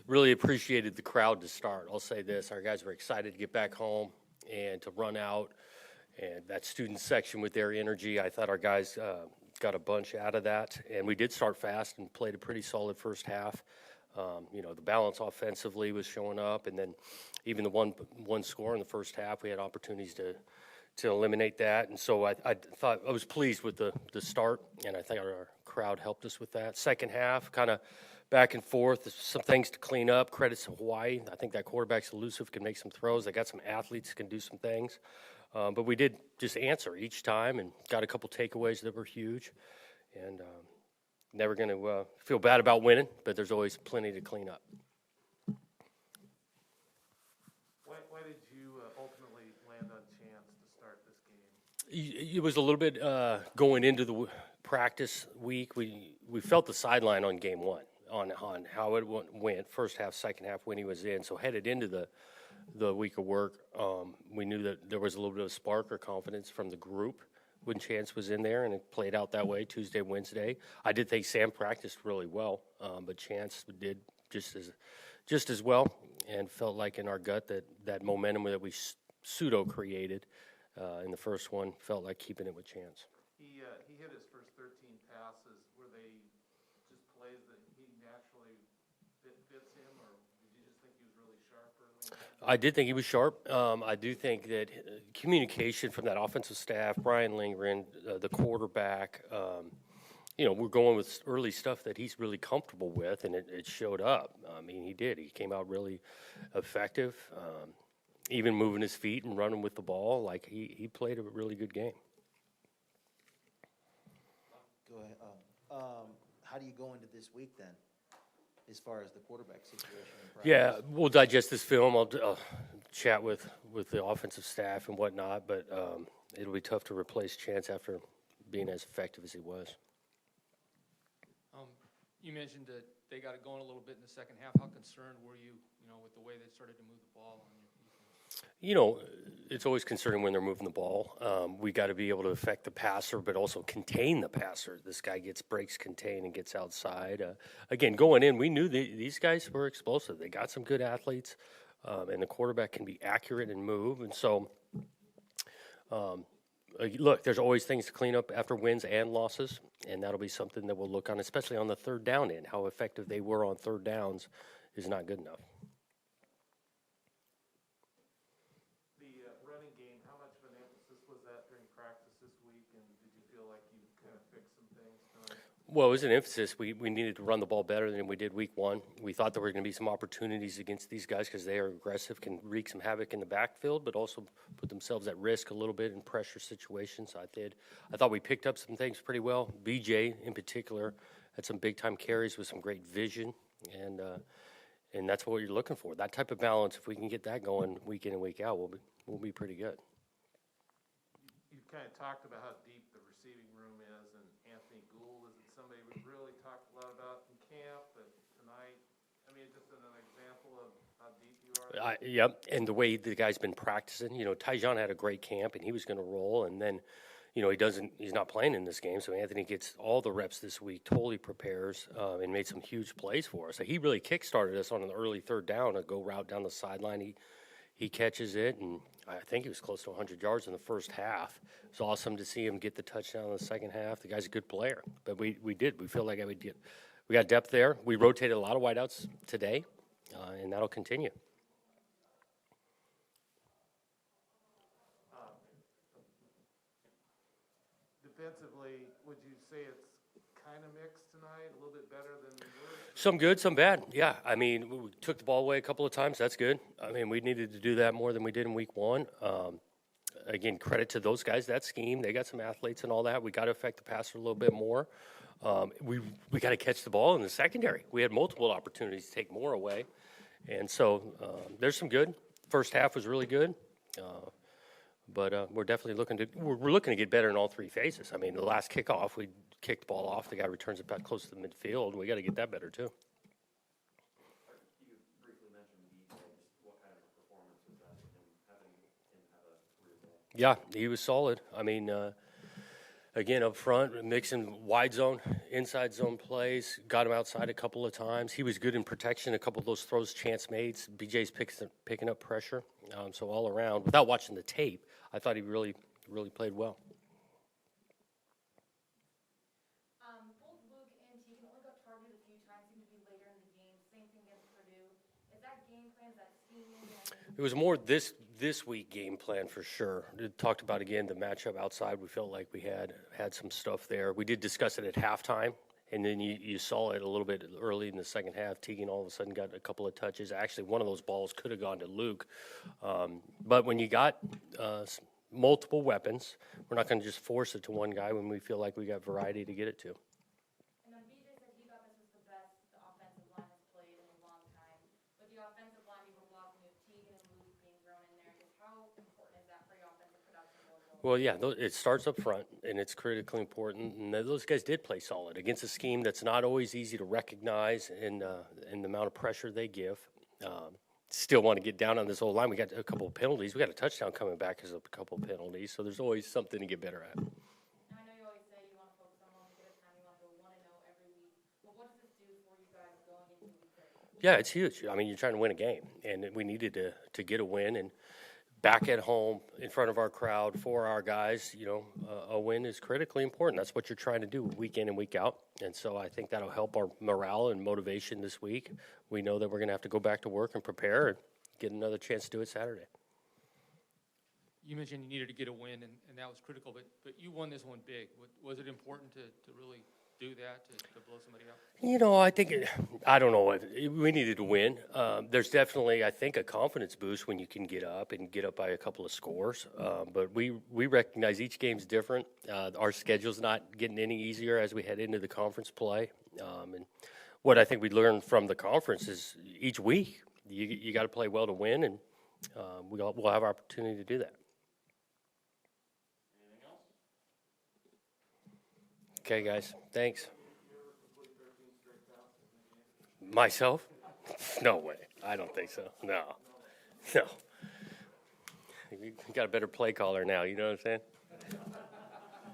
Really appreciated the crowd to start. I'll say this, our guys were excited to get back home and to run out, and that student section with their energy, I thought our guys got a bunch out of that, and we did start fast and played a pretty solid first half. The balance offensively was showing up, and then even the one score in the first half, we had opportunities to eliminate that, and so I thought I was pleased with the start, and I think our crowd helped us with that. Second half, kind of back and forth, some things to clean up. Credits to Hawai'i. I think that quarterback's elusive, can make some throws. They got some athletes that can do some things. But we did just answer each time and got a couple takeaways that were huge. And never going to feel bad about winning, but there's always plenty to clean up. Why did you ultimately land on Chance to start this game? It was a little bit going into the practice week. We felt the sideline on game one. On how it went, first half, second half, when he was in. So headed into the week of work, we knew that there was a little bit of spark or confidence from the group when Chance was in there, and it played out that way Tuesday, Wednesday. I did think Sam practiced really well, but Chance did just as well, and felt like in our gut that momentum that we pseudo created in the first one felt like keeping it with Chance. He hit his first 13 passes. Were they just plays that he naturally fits him, or did you just think he was really sharp early on? I did think he was sharp. I do think that communication from that offensive staff, Brian Lindgren, the quarterback, we're going with early stuff that he's really comfortable with, and it showed up. I mean, he did. He came out really effective, even moving his feet and running with the ball. Like, he played a really good game. Go ahead. How do you go into this week then, as far as the quarterback situation? Yeah, we'll digest this film. I'll chat with the offensive staff and whatnot, but it'll be tough to replace Chance after being as effective as he was. You mentioned that they got it going a little bit in the second half. How concerned were you, with the way they started to move the ball on your defense? It's always concerning when they're moving the ball. We got to be able to affect the passer, but also contain the passer. This guy breaks contain and gets outside. Again, going in, we knew these guys were explosive. They got some good athletes, and the quarterback can be accurate and move. And so, look, there's always things to clean up after wins and losses, and that'll be something that we'll look on, especially on the third down end. How effective they were on third downs is not good enough. Well, it was an emphasis. We needed to run the ball better than we did week one. We thought there were going to be some opportunities against these guys because they are aggressive, can wreak some havoc in the backfield, but also put themselves at risk a little bit in pressure situations. I thought we picked up some things pretty well. BJ, in particular, had some big-time carries with some great vision, and that's what you're looking for. That type of balance, if we can get that going week in and week out, we'll be pretty good. You kind of talked about how deep the receiving room is, and Anthony Gould is somebody we've really talked a lot about in camp, but tonight, just an example of how deep you are. Yep, and the way the guy's been practicing, Tyjon had a great camp, and he was going to roll, and then, he's not playing in this game, so Anthony gets all the reps this week, totally prepares, and made some huge plays for us. So he really kick-started us on an early third down, a go route down the sideline. He catches it, and I think he was close to 100 yards in the first half. It was awesome to see him get the touchdown in the second half. The guy's a good player, but we did. We feel like we got depth there. We rotated a lot of wideouts today, and that'll continue. Defensively, would you say it's kind of mixed tonight, a little bit better than we were? Some good, some bad. Yeah, we took the ball away a couple of times. That's good. We needed to do that more than we did in week one. Again, credit to those guys, that scheme. They got some athletes and all that. We got to affect the passer a little bit more. We got to catch the ball in the secondary. We had multiple opportunities to take more away. And so there's some good. First half was really good. But we're definitely looking to get better in all three phases. The last kickoff, we kicked the ball off. The guy returns it back close to the midfield. We got to get that better too. You briefly mentioned BJ. Just what kind of performance was that? Having him have a career day? Yeah, he was solid. Again, up front, mixing wide zone, inside zone plays, got him outside a couple of times. He was good in protection, a couple of those throws chance made. BJ's picking up pressure. So all around, without watching the tape, I thought he really played well. Both Luke and Tegan only got targeted a few times, seemed to be later in the game. Same thing against Purdue. Is that game plan, is that scheming? It was more this week game plan for sure. We talked about again the matchup outside. We felt like we had some stuff there. We did discuss it at halftime, and then you saw it a little bit early in the second half. Tegan all of a sudden got a couple of touches. Actually, one of those balls could have gone to Luke. But when you got multiple weapons, we're not going to just force it to one guy when we feel like we got variety to get it to. And then BJ said he thought this was the best the offensive line has played in a long time. With the offensive line, you were blocking with Tegan and Luke being thrown in there. Just how important is that for your offensive production going forward? Well, yeah, it starts up front, and it's critically important. And those guys did play solid against a scheme that's not always easy to recognize in the amount of pressure they give. Still want to get down on this whole line. We got a couple of penalties. We got a touchdown coming back because of a couple of penalties. So there's always something to get better at. Now, I know you always say you want to focus on 1 week at a time. You want to go 1-0 every week. But what does this do for you guys going into week 30? Yeah, it's huge. I mean, you're trying to win a game, and we needed to get a win. And back at home in front of our crowd for our guys, a win is critically important. That's what you're trying to do week in and week out. And so I think that'll help our morale and motivation this week. We know that we're going to have to go back to work and prepare and get another chance to do it Saturday. You mentioned you needed to get a win, and that was critical, but you won this one big. Was it important to really do that, to blow somebody up? I think, I don't know, we needed to win. There's definitely, I think, a confidence boost when you can get up by a couple of scores. But we recognize each game's different. Our schedule's not getting any easier as we head into the conference play. And what I think we learned from the conference is each week you got to play well to win, and we'll have our opportunity to do that. Okay, guys. Thanks. Myself? No way. I don't think so. No. We got a better play caller now. You know what I'm saying?